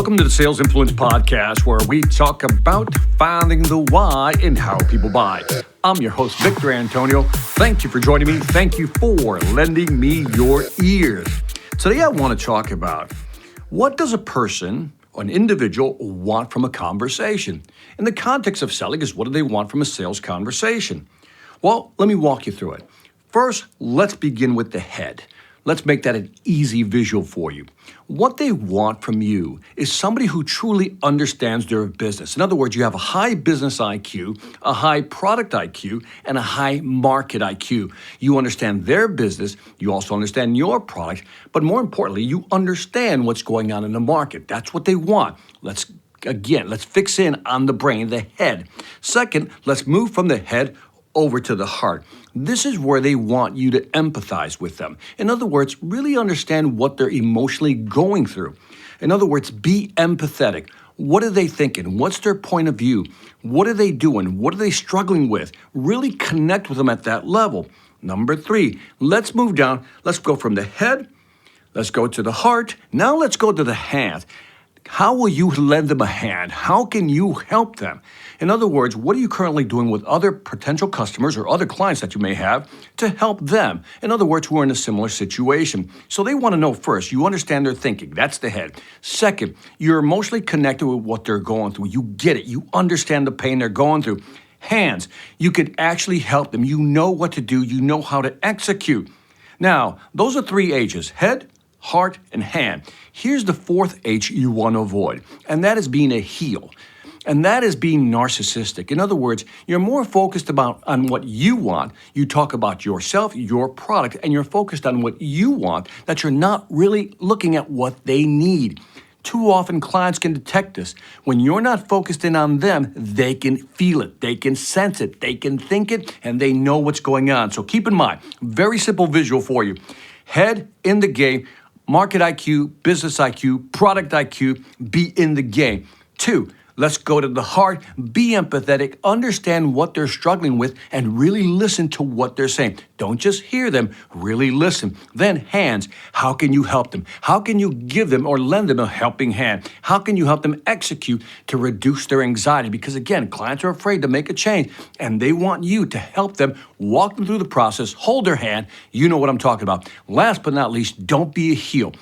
Welcome to the Sales Influence Podcast, where we talk about finding the why in how people buy. I'm your host, Victor Antonio. Thank you for joining me. Thank you for lending me your ears. Today, I want to talk about what does a person or an individual want from a conversation? In the context of selling is what do they want from a sales conversation? Well, let me walk you through it. First, let's begin with the head. Let's make that an easy visual for you. What they want from you is somebody who truly understands their business. In other words, you have a high business IQ, a high product IQ, and a high market IQ. You understand their business, you also understand your product, but more importantly, you understand what's going on in the market. That's what they want. Let's fix in on the brain, the head. Second, let's move from the head over to the heart. This is where they want you to empathize with them. In other words, really understand what they're emotionally going through. In other words, be empathetic. What are they thinking? What's their point of view? What are they doing? What are they struggling with? Really connect with them at that level. Number 3, let's move down. Let's go from the head. Let's go to the heart. Now let's go to the hand. How will you lend them a hand? How can you help them? In other words, what are you currently doing with other potential customers or other clients that you may have to help them? In other words, who are in a similar situation. So they want to know first, you understand their thinking. That's the head. Second, you're emotionally connected with what they're going through. You get it. You understand the pain they're going through. Hands, you could actually help them. You know what to do. You know how to execute. Now, those are 3 H's: head, heart, and hand. Here's the 4th H you want to avoid, and that is being a heel. And that is being narcissistic. In other words, you're more focused on what you want. You talk about yourself, your product, and you're focused on what you want, that you're not really looking at what they need. Too often, clients can detect this. When you're not focused in on them, they can feel it, they can sense it, they can think it, and they know what's going on. So keep in mind, very simple visual for you. Head in the game. Market IQ, business IQ, product IQ, be in the game. 2, let's go to the heart, be empathetic, understand what they're struggling with, and really listen to what they're saying. Don't just hear them, really listen. Then hands, how can you help them? How can you give them or lend them a helping hand? How can you help them execute to reduce their anxiety? Because again, clients are afraid to make a change, and they want you to help them, walk them through the process, hold their hand. You know what I'm talking about. Last but not least, don't be a heel.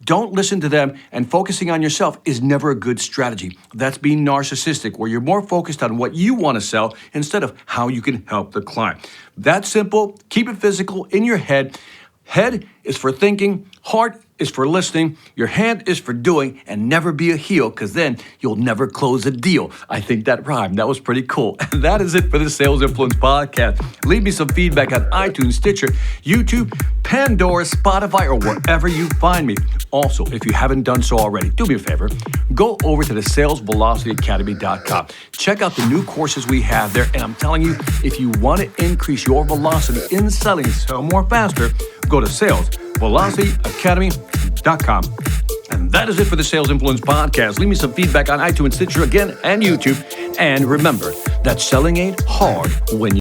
Don't listen to them, and focusing on yourself is never a good strategy. That's being narcissistic, where you're more focused on what you want to sell instead of how you can help the client. That's simple. Keep it physical in your head. Head is for thinking, heart is for listening, your hand is for doing, and never be a heel, because then you'll never close a deal. I think that rhymed. That was pretty cool. And that is it for the Sales Influence Podcast. Leave me some feedback on iTunes, Stitcher, YouTube, Pandora, Spotify, or wherever you find me. Also, if you haven't done so already, do me a favor. Go over to the salesvelocityacademy.com. Check out the new courses we have there. And I'm telling you, if you want to increase your velocity in selling, sell more faster, go to salesvelocityacademy.com. And that is it for the Sales Influence Podcast. Leave me some feedback on iTunes, Stitcher, again, and YouTube. And remember that selling ain't hard when you